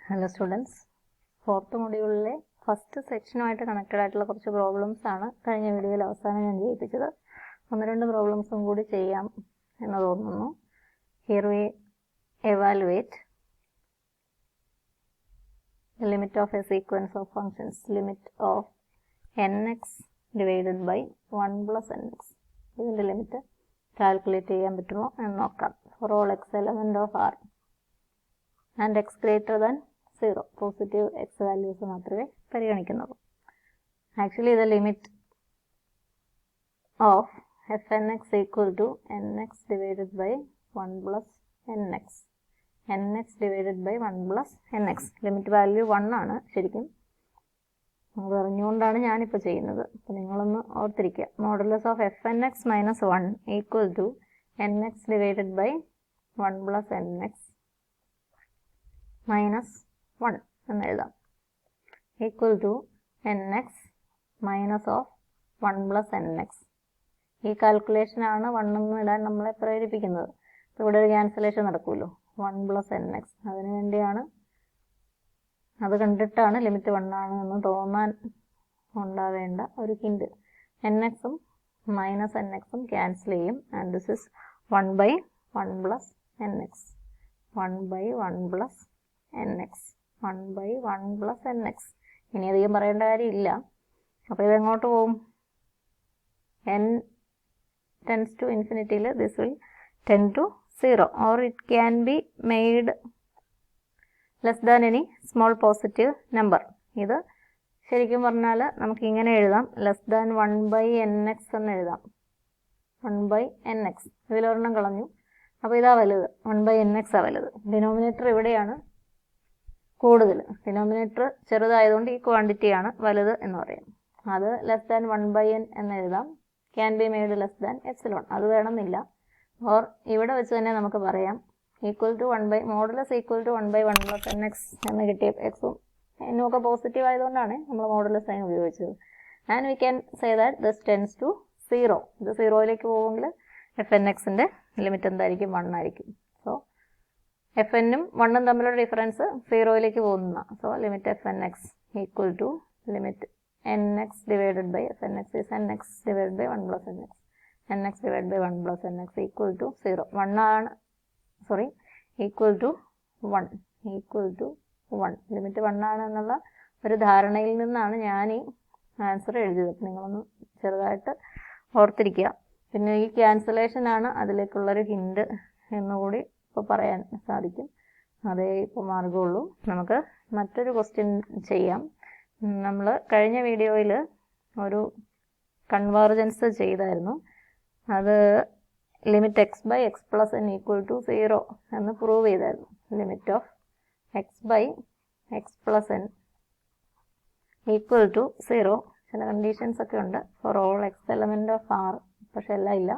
Hello students, fourth module first section connected ആയിട്ടുള്ള കുറച്ച് problems ആണ് കഴിഞ്ഞ വീഡിയോയിൽ അവസാനം ഞാൻ ചെയ്യിപ്പിച്ചത്. ഒന്ന് രണ്ട് പ്രോബ്ലംസും കൂടി ചെയ്യാം എന്ന് തോന്നുന്നു. Here we evaluate the limit of a sequence of functions, limit of nx divided by 1 plus nx. ഇതിന്റെ ലിമിറ്റ് കാൽക്കുലേറ്റ് ചെയ്യാൻ പറ്റുമോ എന്ന് നോക്കാം. For all x element of R and x greater than 0, positive x values മാത്രമേ പരിഗണിക്കുന്നുള്ളൂ. Actually the limit of fnx equal to nx divided by 1 plus nx. nx divided by 1 plus nx. Limit value 1 ആണ് ശരിക്കും. അത് അറിഞ്ഞുകൊണ്ടാണ് ഞാനിപ്പോൾ ചെയ്യുന്നത്. അപ്പോൾ നിങ്ങളൊന്ന് ഓർത്തിരിക്കുക. Modulus of fnx minus 1 equal to nx divided by 1 plus nx minus 1 എന്ന് എഴുതാം. Equal to nx minus of 1 plus nx. ഈ കാൽക്കുലേഷനാണ് 1 എന്ന് ഇടാൻ നമ്മളെ പ്രേരിപ്പിക്കുന്നത്. അപ്പോൾ ഇവിടെ ഒരു ക്യാൻസലേഷൻ നടക്കുമല്ലോ, 1 പ്ലസ് nx. അതിനു വേണ്ടിയാണ്, അത് കണ്ടിട്ടാണ് ലിമിറ്റ് 1 ആണ് എന്ന് തോന്നാൻ ഉണ്ടാവേണ്ട ഒരു ഹിൻഡ്. nxഉം മൈനസ് nxഉം ക്യാൻസൽ ചെയ്യും. And this is 1 by 1 plus nx. 1 by 1 plus nx. 1 by 1 plus nx. ഇനി അധികം പറയേണ്ട കാര്യമില്ല. അപ്പോൾ ഇതെങ്ങോട്ട് പോകും? n tends to infinity, this will tend to 0, or it can be made less than any small positive number. ഇത് ശരിക്കും പറഞ്ഞാൽ നമുക്ക് ഇങ്ങനെ എഴുതാം, ലെസ് ദാൻ 1 ബൈ nx എന്ന് എഴുതാം. 1 ബൈ nx. ഇതിലൊരെണ്ണം കളഞ്ഞു. അപ്പോൾ ഇതാ വലുത്, 1 ബൈ nx ആ വലുത്. ഡിനോമിനേറ്റർ ഇവിടെയാണ് കൂടുതൽ. ഡിനോമിനേറ്റർ ചെറുതായതുകൊണ്ട് ഈ ക്വാണ്ടിറ്റിയാണ് വലുത് എന്ന് പറയും. അത് ലെസ് ദാൻ 1 ബൈ n എന്ന് എഴുതാം. Can be made less than epsilon. അത് വേണമെന്നില്ല. ഓർ ഇവിടെ വെച്ച് തന്നെ നമുക്ക് പറയാം equal to 1 by modulus equal to 1 by 1 plus nx എന്ന് കിട്ടിയ എക്സും എന്നും ഒക്കെ പോസിറ്റീവ് ആയതുകൊണ്ടാണ് നമ്മൾ മോഡുലസ് സൈൻ ഉപയോഗിച്ചത്. And we can say that this tends to 0. ഇത് 0യിലേക്ക് പോകുമെങ്കിൽ fnxന്റെ ലിമിറ്റ് എന്തായിരിക്കും? 1 ആയിരിക്കും. സോ fnഉം 1ഉം തമ്മിലുള്ള ഡിഫറൻസ് 0യിലേക്ക് പോകുന്നതാണ്. So limit fnx equal to limit nx divided by fnx is nx divided by 1 plus nx. nx divided by 1 plus nx equal to 0. 1 ആണ്, sorry, equal to 1. Equal to 1. Limit 1 ആണ് എന്നുള്ള ഒരു ധാരണയിൽ നിന്നാണ് ഞാൻ ഈ ആൻസർ എഴുതിയത്. നിങ്ങളൊന്ന് ചെറുതായിട്ട് ഓർത്തിരിക്കുക. പിന്നെ ഈ ക്യാൻസലേഷനാണ് അതിലേക്കുള്ളൊരു ഹിൻഡ് എന്നുകൂടി ഇപ്പോൾ പറയാൻ സാധിക്കും. അതേ ഇപ്പോൾ മാർഗമുള്ളൂ. നമുക്ക് മറ്റൊരു ക്വസ്റ്റ്യൻ ചെയ്യാം. നമ്മൾ കഴിഞ്ഞ വീഡിയോയിൽ ഒരു കൺവേർജൻസ് ചെയ്തായിരുന്നു. അത് limit x by x plus n equal to 0 എന്ന് പ്രൂവ് ചെയ്തായിരുന്നു. Limit of x by x plus n equal to 0. ചില കണ്ടീഷൻസ് ഒക്കെ ഉണ്ട്. For all x element of R, പക്ഷെ എല്ലാം ഇല്ല.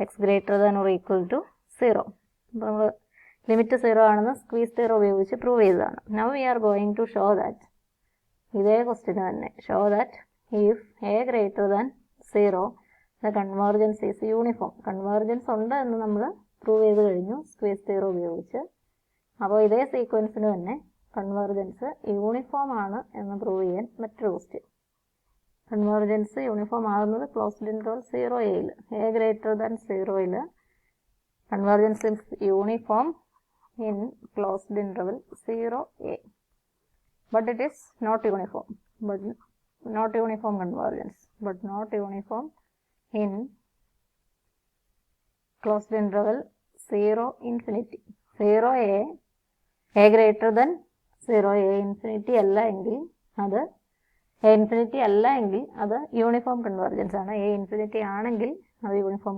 X greater than or equal to 0. അപ്പോൾ നമ്മൾ ലിമിറ്റ് 0 ആണെന്ന് സ്ക്വീസ് തിയറം ഉപയോഗിച്ച് പ്രൂവ് ചെയ്തതാണ്. Now we are going to show that, ഇതേ ക്വസ്റ്റ്യന് തന്നെ, show that if A greater than 0 the convergence is uniform. Convergence ഉണ്ട് എന്ന് നമ്മൾ പ്രൂവ് ചെയ്ത് കഴിഞ്ഞു സ്ക്വീസ് തിയറം ഉപയോഗിച്ച്. അപ്പോൾ ഇതേ സീക്വൻസിന് തന്നെ കൺവേർജൻസ് യൂണിഫോം ആണ് എന്ന് പ്രൂവ് ചെയ്യാൻ മറ്റൊരു ക്വസ്റ്റ്യൻ. കൺവേർജൻസ് യൂണിഫോം ആകുന്നത് closed interval 0a, A greater than 0 convergence is uniform in closed interval 0a. But it is not uniform, but not uniform convergence, but not uniform in closed interval 0 infinity. 0a, a greater than 0a infinity അല്ല എങ്കിൽ അത് a infinity അല്ല എങ്കിൽ അത് uniform convergence ആണ്. a infinity ആണെങ്കിൽ അത് uniform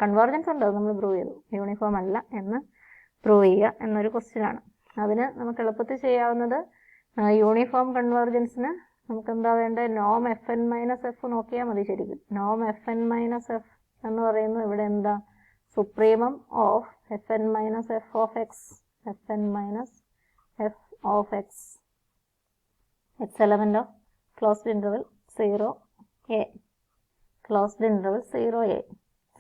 convergence ഉണ്ട്, അത് നമ്മൾ പ്രൂവ് ചെയ്തു. യൂണിഫോം അല്ല എന്ന് പ്രൂവ് ചെയ്യുക എന്നൊരു ക്വസ്റ്റ്യൻ ആണ്. അതിന് നമുക്ക് എളുപ്പത്തിൽ ചെയ്യാവുന്നത്, യൂണിഫോം കൺവേർജൻസിന് നമുക്ക് എന്താ വേണ്ടത്? നോം fn മൈനസ് എഫ് നോക്കിയാൽ മതി. ശരിക്കും നോം fn മൈനസ് എഫ് എന്ന് പറയുന്നത് ഇവിടെ എന്താ? Supremum of fn minus F of X. fn minus F of X, X element of closed interval 0a. Closed interval 0a.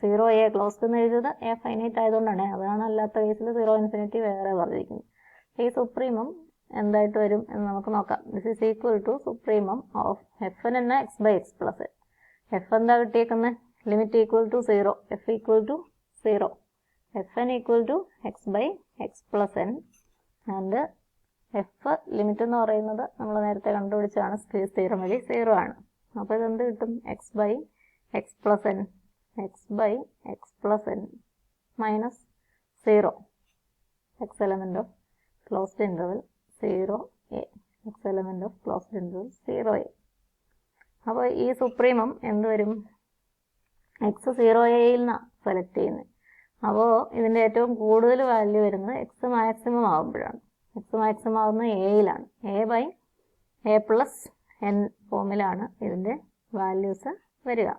0a closed എന്ന് എഴുതിയത് എ ഫൈനൈറ്റ് ആയതുകൊണ്ടാണ്. അതാണ്, അല്ലാത്ത കേസിൽ 0 ഇൻഫിനിറ്റി വേറെ പറഞ്ഞിരിക്കുന്നത്. ഈ സുപ്രീമം എന്തായിട്ട് വരും എന്ന് നമുക്ക് നോക്കാം. This is equal to supremum of f n എന്ന x by x plus n. F എന്താ കിട്ടിയേക്കുന്നത്? Limit equal to 0, f equal to 0, f n equal to x by x plus n. And f limit എന്ന് പറയുന്നത് നമ്മൾ നേരത്തെ കണ്ടുപിടിച്ചതാണ്, squeeze theorem വഴി 0 ആണ്. അപ്പോൾ ഇതെന്ത് കിട്ടും? X by x plus n, x by x plus n minus 0, x element of closed interval 0a, x element of closed interval 0a. അപ്പോൾ ഈ സുപ്രീമം എന്ത് വരും? എക്സ് 0aയിൽ നിന്നാണ് സെലക്ട് ചെയ്യുന്നത്. അപ്പോൾ ഇതിൻ്റെ ഏറ്റവും കൂടുതൽ വാല്യൂ വരുന്നത് എക്സ് മാക്സിമം ആകുമ്പോഴാണ്. എക്സ് മാക്സിമം ആകുന്നത് എയിലാണ്. A by a plus n ഫോമിലാണ് ഇതിൻ്റെ വാല്യൂസ് വരിക.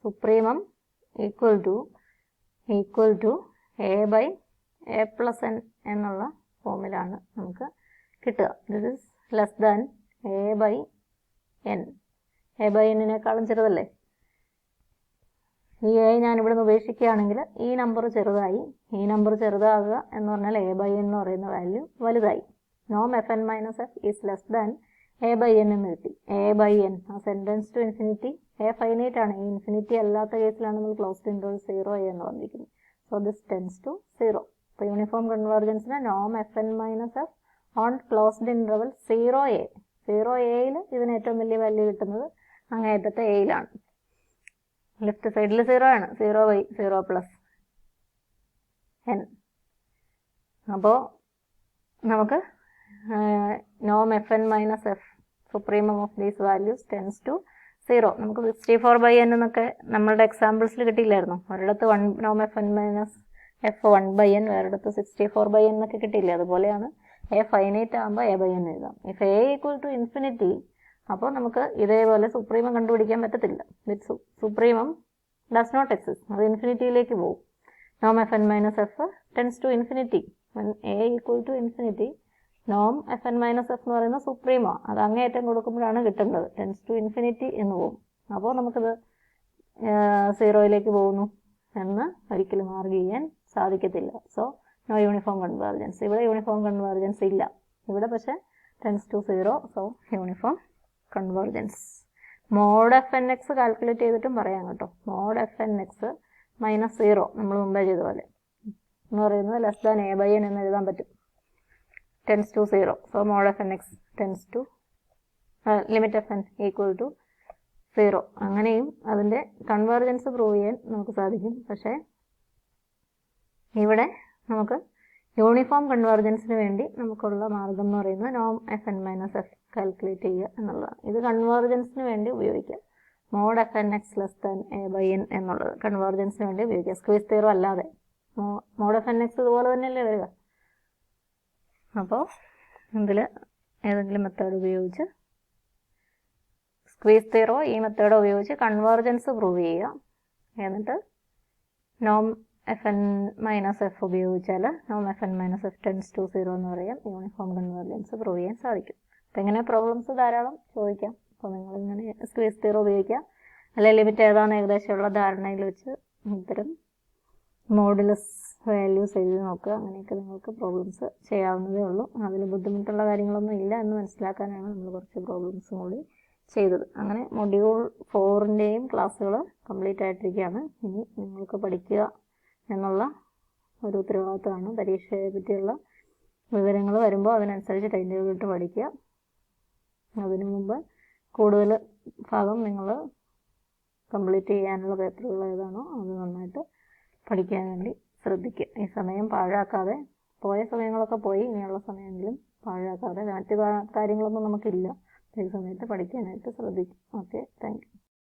Supremum equal to a by a plus n എന്നുള്ള ഫോമിലാണ് നമുക്ക് കിട്ടുക. This is less than a by n. A by എന്നിനേക്കാളും ചെറുതല്ലേ? ഈ എ ഞാനിവിടെ ഉപേക്ഷിക്കുകയാണെങ്കിൽ ഈ നമ്പർ ചെറുതായി, ഈ നമ്പർ ചെറുതാകുക എന്ന് പറഞ്ഞാൽ എ ബൈ എൻ എന്ന് പറയുന്ന വാല്യൂ വലുതായി. നോം f n minus f is less than a by n എന്ന് കിട്ടി. എ ബൈ എൻ ആ tends to infinity. A finite ആണ്. ഈ ഇൻഫിനിറ്റി അല്ലാത്ത കേസിലാണ് നമ്മൾ ക്ലോസ്ഡ് ഇന്റർവൽ 0a എന്ന് പറഞ്ഞിരിക്കുന്നത്. So this tends to 0. അപ്പോൾ യൂണിഫോം കൺവേർജൻസിന് നോം f n minus f on closed interval 0a. 0aയിൽ ഇതിന് ഏറ്റവും വലിയ വാല്യൂ കിട്ടുന്നത് അങ്ങേയറ്റത്തെ എയിലാണ്. ലെഫ്റ്റ് സൈഡിൽ 0 ആണ്. 0 ബൈ 0 പ്ലസ് എൻ. അപ്പോൾ നമുക്ക് നോം f n minus f supremum of these values tends to 0. നമുക്ക് 64/n എന്നൊക്കെ നമ്മളുടെ എക്സാമ്പിൾസിൽ കിട്ടിയില്ലായിരുന്നു. ഒരിടത്ത് നോം f n minus f 1/n, വേറെടുത്ത് 64/n എന്നൊക്കെ കിട്ടിയില്ലേ? അതുപോലെയാണ് എ ഫൈനൈറ്റ് ആകുമ്പോൾ എ ബൈ എൻ എഴുതാം. If a equal to infinity, അപ്പോൾ നമുക്ക് ഇതേപോലെ സുപ്രീമം കണ്ടുപിടിക്കാൻ പറ്റത്തില്ല. With supremum does not exist. അത് ഇൻഫിനിറ്റിയിലേക്ക് പോകും. നോം f n minus f tends to infinity. A equal to infinity, നോം എഫ് എൻ മൈനസ് എഫ് എന്ന് പറയുന്ന സുപ്രീമോ, അത് അങ്ങേയറ്റം കൊടുക്കുമ്പോഴാണ് കിട്ടേണ്ടത്. ടെൻസ് ടു ഇൻഫിനിറ്റി എന്ന് പോകും. അപ്പോൾ നമുക്കിത് 0യിലേക്ക് പോകുന്നു എന്ന് ഒരിക്കലും ആർഗ്യൂ ചെയ്യാൻ സാധിക്കത്തില്ല. So no uniform convergence. ഇവിടെ യൂണിഫോം കൺവേർജൻസ് ഇല്ല. ഇവിടെ പക്ഷേ tends to 0. So uniform convergence. Mod f n x calculate ചെയ്തിട്ടും പറയാം കേട്ടോ. Mod f n x minus 0 നമ്മൾ മുമ്പേ ചെയ്ത പോലെ എന്ന് പറയുന്നത് less than a by n എന്ന് എഴുതാൻ പറ്റും. Tends to 0. So mod f n x tends to limit f n equal to 0. അങ്ങനെയും അതിൻ്റെ കൺവേർജൻസ് പ്രൂവ് ചെയ്യാൻ നമുക്ക് സാധിക്കും. പക്ഷേ ഇവിടെ നമുക്ക് യൂണിഫോം കൺവേർജൻസിന് വേണ്ടി നമുക്കുള്ള മാർഗം എന്ന് പറയുന്നത് നോം f n minus f calculate ചെയ്യുക എന്നുള്ളതാണ്. ഇത് കൺവേർജൻസിന് വേണ്ടി ഉപയോഗിക്കാം. Mod f n x less than a by n എന്നുള്ളത് കൺവേർജൻസിന് വേണ്ടി ഉപയോഗിക്കാം. സ്ക്വീസ് തിയറം അല്ലാതെ. മോഡ് എഫ് എൻ എക്സ് ഇതുപോലെ തന്നെയല്ലേ വരിക. അപ്പോൾ ഇതിൽ ഏതെങ്കിലും മെത്തേഡ് ഉപയോഗിച്ച്, സ്ക്വീസ് തിയറോ ഈ മെത്തേഡോ ഉപയോഗിച്ച് കൺവേർജൻസ് പ്രൂവ് ചെയ്യുക. എന്നിട്ട് നോം എഫ് എൻ മൈനസ് എഫ് ഉപയോഗിച്ചാൽ നോം f n minus f tends to 0 എന്ന് പറയാം. യൂണിഫോം കൺവേർജൻസ് പ്രൂവ് ചെയ്യാൻ സാധിക്കും. അപ്പോൾ ഇങ്ങനെ പ്രോബ്ലംസ് ധാരാളം ചോദിക്കാം. അപ്പോൾ നിങ്ങളിങ്ങനെ സ്ക്വീസ് തിയറം ഉപയോഗിക്കുക. അല്ലെങ്കിൽ ലിമിറ്റ് ഏതാണെന്ന് ഏകദേശമുള്ള ധാരണയിൽ വെച്ച് ഇത്തരം മോഡുലസ് വാല്യൂസ് എഴുതി നോക്കുക. അങ്ങനെയൊക്കെ നിങ്ങൾക്ക് പ്രോബ്ലംസ് ചെയ്യാവുന്നതേ ഉള്ളൂ. അതിൽ ബുദ്ധിമുട്ടുള്ള കാര്യങ്ങളൊന്നും ഇല്ല എന്ന് മനസ്സിലാക്കാനാണ് നമ്മൾ കുറച്ച് പ്രോബ്ലംസും കൂടി ചെയ്തത്. അങ്ങനെ മൊഡ്യൂൾ 4ൻ്റെയും ക്ലാസ്സുകൾ കംപ്ലീറ്റ് ആയിട്ടിരിക്കുകയാണ്. ഇനി നിങ്ങൾക്ക് പഠിക്കുക എന്നുള്ള ഒരു ഉത്തരവാദിത്തമാണ്. പരീക്ഷയെ പറ്റിയുള്ള വിവരങ്ങൾ വരുമ്പോൾ അതിനനുസരിച്ച് ടൈം ടേബിൾ ഇട്ട് പഠിക്കുക. അതിനു മുമ്പ് കൂടുതൽ ഭാഗം നിങ്ങൾ കംപ്ലീറ്റ് ചെയ്യാനുള്ള പേപ്പറുകൾ ഏതാണോ അത് നന്നായിട്ട് പഠിക്കാൻ വേണ്ടി ശ്രദ്ധിക്കുക. ഈ സമയം പാഴാക്കാതെ, പോയ സമയങ്ങളൊക്കെ പോയി, ഇനിയുള്ള സമയമെങ്കിലും പാഴാക്കാതെ, മറ്റു കാര്യങ്ങളൊന്നും നമുക്കില്ല. ഈ സമയത്ത് പഠിക്കാനായിട്ട് ശ്രദ്ധിക്കും. Okay, thank you.